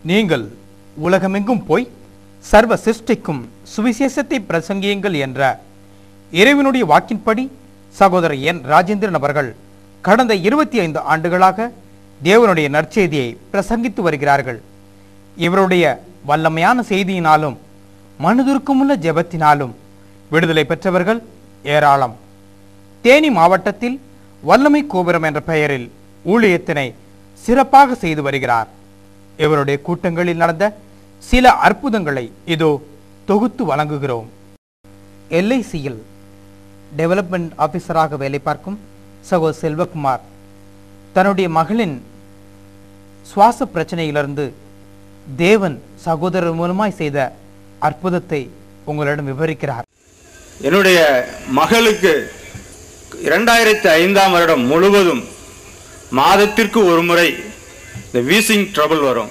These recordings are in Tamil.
நீங்கள் உலகமெங்கும் போய் சர்வ சிருஷ்டிக்கும் சுவிசேஷத்தை பிரசங்கியுங்கள் என்ற இறைவனுடைய வாக்கின்படி சகோதரர் என் ராஜேந்திரன் அவர்கள் கடந்த 25 ஆண்டுகளாக தேவனுடைய நற்செய்தியை பிரசங்கித்து வருகிறார்கள். இவருடைய வல்லமையான செய்தியினாலும் மனதுருக்கமுள்ள ஜெபத்தினாலும் விடுதலை பெற்றவர்கள் ஏராளம். தேனி மாவட்டத்தில் வல்லமை கோபுரம் என்ற பெயரில் ஊழியத்தினை சிறப்பாக செய்து வருகிறார். இவருடைய கூட்டங்களில் நடந்த சில அற்புதங்களை இதோ தொகுத்து வழங்குகிறோம். LICயில் டெவலப்மெண்ட் ஆபீசராக வேலை பார்க்கும் சகோதரர் செல்வகுமார் தன்னுடைய மகளின் சுவாச பிரச்சனையிலிருந்து தேவன் சகோதரர் மூலமாய் செய்த அற்புதத்தை உங்களிடம் விவரிக்கிறார். என்னுடைய மகளுக்கு 2005ஆம் வருடம் முழுவதும் மாதத்திற்கு ஒரு முறை இந்த வீசிங் ட்ரபிள் வரும்.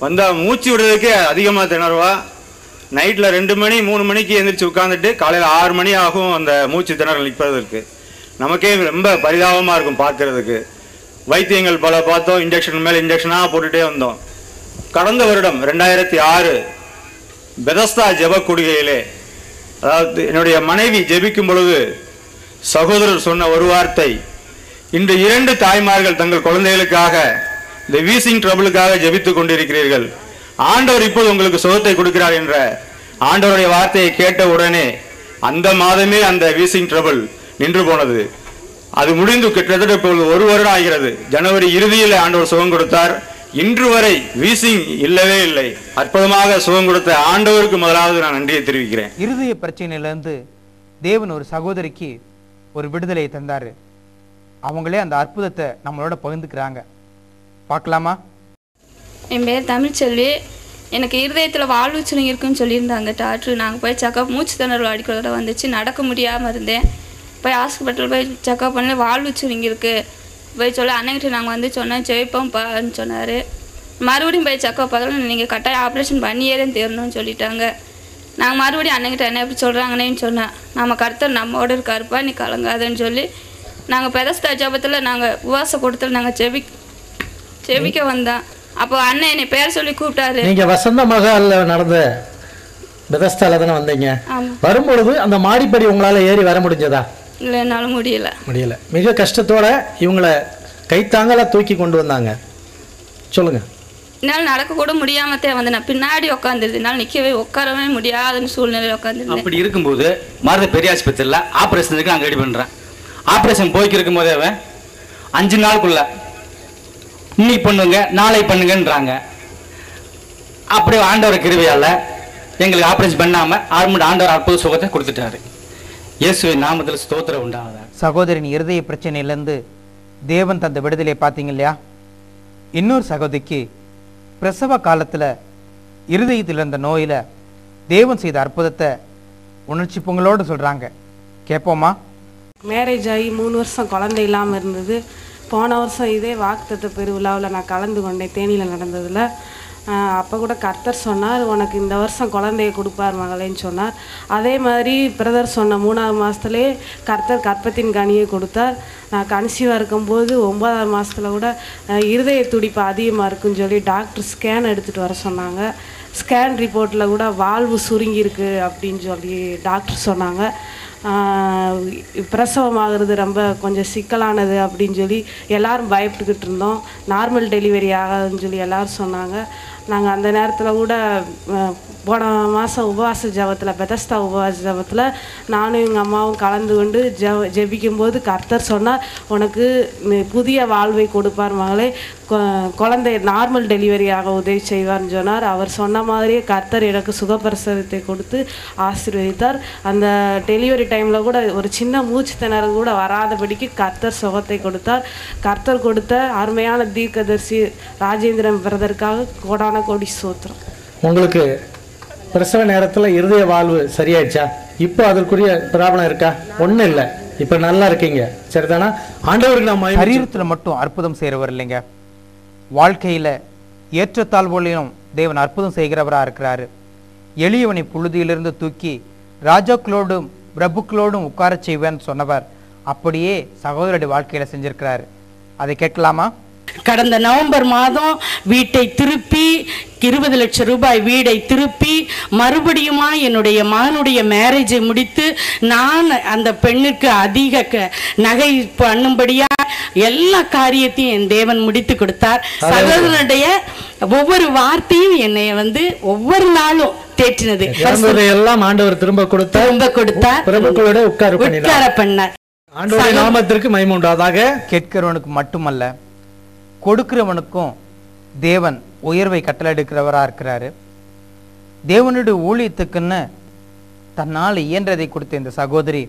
வந்தால் மூச்சு விடுறதுக்கே அதிகமாக திணறுவா. நைட்டில் 2 மணி 3 மணிக்கு எழுந்திரிச்சு உட்காந்துட்டு காலையில் 6 மணி ஆகும் அந்த மூச்சு திணறல் நிற்பதற்கு. நமக்கே ரொம்ப பரிதாபமாக இருக்கும் பார்க்கறதுக்கு. வைத்தியங்கள் பல பார்த்தோம், இன்ஜெக்ஷன் மேலே இன்ஜெக்ஷனாக போட்டுகிட்டே வந்தோம். கடந்த வருடம் 2006 பெதஸ்தா ஜெப குடிகையிலே, அதாவது என்னுடைய மனைவி ஜெபிக்கும் பொழுது சகோதரர் சொன்ன ஒரு வார்த்தை, இன்று 2 தாய்மார்கள் தங்கள் குழந்தைகளுக்காக இந்த வீசிங் ட்ரபிளுக்காக ஜெபித்துக் கொண்டிருக்கிறீர்கள், ஆண்டவர் இப்போது உங்களுக்கு சுகத்தை கொடுக்கிறார் என்ற ஆண்டவருடைய வார்த்தையை கேட்ட உடனே அந்த மாதமே அந்த வீசிங் ட்ரபிள் நின்று போனது. அது முடிந்து கிட்டத்தட்ட இப்போது 1 வருடம் ஆகிறது. ஜனவரி இறுதியில் ஆண்டவர் சுகம் கொடுத்தார். இன்று வரை வீசிங் இல்லவே இல்லை. அற்புதமாக சுகம் கொடுத்த ஆண்டவருக்கு முதலாவது நான் நன்றியை தெரிவிக்கிறேன். இருதய பிரச்சனையிலிருந்து தேவன் ஒரு சகோதரிக்கு ஒரு விடுதலையை தந்தாரு. அவங்களே அந்த அற்புதத்தை நம்மளோட பகிர்ந்துக்கிறாங்க. பார்க்கலாமா? என் பேர் தமிழ்ச்செல்வி. எனக்கு இருதயத்தில் வாழ்வு சுருங்கி இருக்குன்னு சொல்லியிருந்தாங்க டாக்டர். நாங்கள் போய் செக்கப், மூச்சு திணறல் அடிக்கிறதோட வந்துச்சு, நடக்க முடியாமல் இருந்தேன். போய் ஹாஸ்பிட்டல் போய் செக்கப் பண்ணி வாழ்வு சுருங்கி இருக்கு போய் சொல்ல அன்னைக்கிட்ட நாங்கள் வந்து சொன்னோம், ஜெயிப்போம்ப்பான்னு சொன்னார். மறுபடியும் போய் செக்கப் பார்க்கலாம், நீங்கள் கட்டாயம் ஆப்ரேஷன் பண்ணியே தான் தீரணும்னு சொல்லிட்டாங்க. நாங்கள் மறுபடியும் அன்னைக்கிட்ட என்ன எப்படி சொல்கிறாங்கன்னு சொன்னேன். நம்ம கர்த்தர் நம்மோடு இருக்காருப்பா, நீ கலங்காதுன்னு சொல்லி நாங்கள் பெதஸ்தா ஜபத்தில் நாங்கள் உபவாச கூட்டத்தில் நாங்கள் செபிக்க வந்தோம். அப்போ அண்ணன் என்னை பேர் சொல்லி கூப்பிட்டாரு. நீங்கள் வசந்த மகால்ல நடந்த பெதஸ்தால தானே வந்தீங்க. வரும்பொழுது அந்த மாடிப்படி உங்களால் ஏறி வர முடிஞ்சதா? இல்லை, என்னால் முடியல. மிக கஷ்டத்தோட இவங்களை கைத்தாங்கலாம் தூக்கி கொண்டு வந்தாங்க. சொல்லுங்க. என்னால் நடக்கக்கூட முடியாமத்தே வந்து நான் பின்னாடி உட்காந்துருது. என்னால் நிற்கவே உட்காரவே முடியாதுன்னு சூழ்நிலையில் உட்காந்துருந்தேன். அப்படி இருக்கும்போது மருத பெரிய ஆஸ்பத்திரியில் ஆப்ரேஷனுக்கு நாங்கள் ரெடி பண்ணுறேன். ஆப்ரேஷன் போய்க்கு இருக்கும் போதே 5 நாளுக்குள்ள இன்னைக்கு பண்ணுங்க நாளை பண்ணுங்கன்றாங்க. அப்படியே ஆண்டவர் கிருபையால் எங்களுக்கு ஆப்ரேஷன் பண்ணாமல் ஆண்டவர் அற்புத சுகத்தை கொடுத்துட்டாரு. இயேசுவின் நாமத்தில் ஸ்தோத்திரம் உண்டாகுதா. சகோதரின் இருதய பிரச்சனையிலேருந்து தேவன் தந்த விடுதலை பார்த்தீங்க இல்லையா? இன்னொரு சகோதரிக்கு பிரசவ காலத்தில் இருதயத்தில் இருந்த நோயில் தேவன் செய்த அற்புதத்தை உணர்ச்சி பொங்கலோடு சொல்கிறாங்க. கேட்போமா? மேரேஜ் ஆகி 3 வருஷம் குழந்தை இல்லாமல் இருந்தது. போன வருஷம் இதே வாக்குத்தத்த பெருவிழாவில் நான் கலந்து கொண்டேன், தேனியில் நடந்ததில். அப்போ கூட கர்த்தர் சொன்னார், உனக்கு இந்த வருஷம் குழந்தைய கொடுப்பார் மகளேன்னு சொன்னார். அதே மாதிரி பிரதர் சொன்ன 3ஆவது மாதத்துலேயே கர்த்தர் கற்பத்தின் கனியை கொடுத்தார். நான் கன்சீவாக இருக்கும்போது 9ஆவது மாதத்தில் கூட இருதய துடிப்பு அதிகமாக இருக்குன்னு சொல்லி டாக்டர் ஸ்கேன் எடுத்துகிட்டு வர சொன்னாங்க. ஸ்கேன் ரிப்போர்ட்டில் கூட வால்வு சுருங்கியிருக்கு அப்படின்னு சொல்லி டாக்டர் சொன்னாங்க. பிரசவமாகிறது ரொம்ப கொஞ்சம் சிக்கலானது அப்படின்னு சொல்லி எல்லோரும் பயப்பட்டுக்கிட்டு இருந்தோம். நார்மல் டெலிவரி ஆகாதுன்னு சொல்லி எல்லோரும் சொன்னாங்க. நாங்கள் அந்த நேரத்தில் கூட போன மாதம் உபவாச ஜபத்தில், பெதஸ்தா உபவாச ஜபத்தில் நானும் எங்கள் அம்மாவும் கலந்து கொண்டு ஜெபிக்கும்போது கர்த்தர் சொன்னார், உனக்கு புதிய வாழ்வை கொடுப்பார் மகளே, குழந்தை நார்மல் டெலிவரியாக உதவி செய்வார்னு சொன்னார். அவர் சொன்ன மாதிரியே கர்த்தர் எனக்கு சுகப்பிரசவத்தை கொடுத்து ஆசீர்வதித்தார். அந்த டெலிவரி டைமில் கூட ஒரு சின்ன மூச்சு திணறல் கூட வராதபடிக்கு கர்த்தர் சுகத்தை கொடுத்தார். கர்த்தர் கொடுத்த அருமையான தீர்க்கதரிசி ராஜேந்திரன் பிரதருக்காக கோடான கோடி ஸ்தோத்திரம். உங்களுக்கு பிரசவ நேரத்தில் இருதய வாழ்வு சரியாயிடுச்சா? இப்போ அதற்குரிய பிராபலம் இருக்கா? ஒன்றும் இல்லை, இப்போ நல்லா இருக்கீங்க, சரிதானா? ஆண்டவருக்கு நம்ம சரீரத்தில் மட்டும் அற்புதம் செய்கிறவர் இல்லைங்க, வாழ்க்கையில் ஏற்றத்தாழ்வுகளிலும் தேவன் அற்புதம் செய்கிறவராக இருக்கிறாரு. எளியவனை புழுதியிலிருந்து தூக்கி ராஜாக்களோடும் பிரபுக்களோடும் உட்கார செய்வேன்னு சொன்னவர் அப்படியே சகோதரருடைய வாழ்க்கையில் செஞ்சிருக்கிறாரு. அதை கேட்கலாமா? கடந்த நவம்பர் மாதம் வீட்டை திருப்பி 20 லட்சம் ரூபாய் வீடை திருப்பி மறுபடியுமா என்னுடைய மகனுடைய மேரேஜை முடித்து நான் அந்த பெண்ணுக்கு அதிக நகை பண்ணும்படியா எல்லா காரியத்தையும் என் தேவன் முடித்து கொடுத்தார். சகோதரனுடைய ஒவ்வொரு வார்த்தையும் என்னை ஒவ்வொரு நாளும் தேற்றினது. எல்லாம் ஆண்டவர் திரும்ப கொடுத்தார். பிரபுக்களோட உட்கார பண்ணார். ஆண்டவருடைய நாமத்திற்கு மகிமை உண்டாதாக. கேட்கிறவனுக்கு மட்டுமல்ல, கொடுக்கிறவனுக்கும் தேவன் உயர்வை கட்டளையிடுகிறவராக இருக்கிறாரு. தேவனுடைய ஊழியத்துக்குன்னு தன்னால் இயன்றதை கொடுத்த இந்த சகோதரி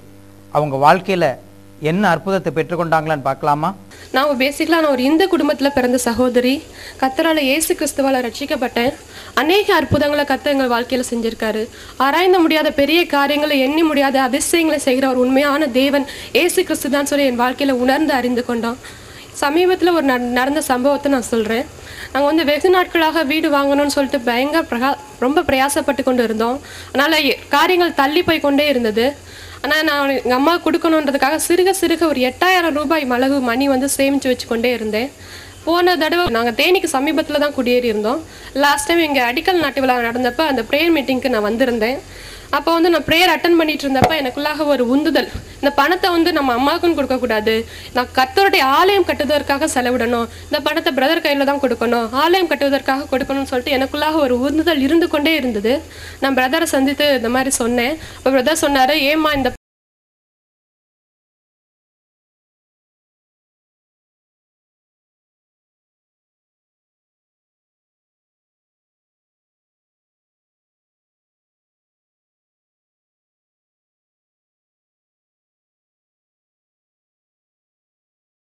அவங்க வாழ்க்கையில என்ன அற்புதத்தை பெற்றுக்கொண்டாங்களான்னு பார்க்கலாமா? நான் பேசிக்கலாக ஒரு இந்து குடும்பத்தில் பிறந்த சகோதரி. கர்த்தரால் இயேசு கிறிஸ்துவால் ரட்சிக்கப்பட்டேன். அநேக அற்புதங்களை கர்த்தர் எங்கள் வாழ்க்கையில் செஞ்சிருக்காரு. ஆராய்ந்த முடியாத பெரிய காரியங்களை, எண்ணி முடியாத அதிசயங்களை செய்கிற ஒரு உண்மையான தேவன் இயேசு கிறிஸ்து தான் சொல்லி என் வாழ்க்கையில் உணர்ந்து அறிந்து கொண்டோம். சமீபத்தில் ஒரு நடந்த சம்பவத்தை நான் சொல்கிறேன். நாங்கள் வெகு நாட்களாக வீடு வாங்கணும்னு சொல்லிட்டு ரொம்ப பிரயாசப்பட்டு கொண்டு இருந்தோம். அதனால் காரியங்கள் தள்ளி போய் கொண்டே இருந்தது. ஆனால் நான் எங்கள் அம்மா கொடுக்கணுன்றதுக்காக சிறுக ஒரு 8000 ரூபாய் மிளகு மணி சேமித்து வச்சு கொண்டே இருந்தேன். போன தடவை நாங்கள் தேனிக்கு சமீபத்தில் தான் குடியேறி இருந்தோம். லாஸ்ட் டைம் எங்கள் அடிக்கல் நாட்டு விழா நடந்தப்போ அந்த ப்ரேயர் மீட்டிங்க்கு நான் வந்திருந்தேன். அப்போ நான் ப்ரேயர் அட்டன் பண்ணிட்டு இருந்தப்ப எனக்குள்ளாக ஒரு உந்துதல், இந்த பணத்தை நம்ம அம்மாவுக்குன்னு கொடுக்கக்கூடாது, நான் கர்த்தருடைய ஆலயம் கட்டுவதற்காக செலவிடணும், இந்த பணத்தை பிரதர் கையில் தான் கொடுக்கணும், ஆலயம் கட்டுவதற்காக கொடுக்கணும்னு சொல்லிட்டு எனக்குள்ளாக ஒரு உந்துதல் இருந்து கொண்டே இருந்தது. நான் பிரதரை சந்தித்து இந்த மாதிரி சொன்னேன். அப்போ பிரதர் சொன்னார், ஏம்மா இந்த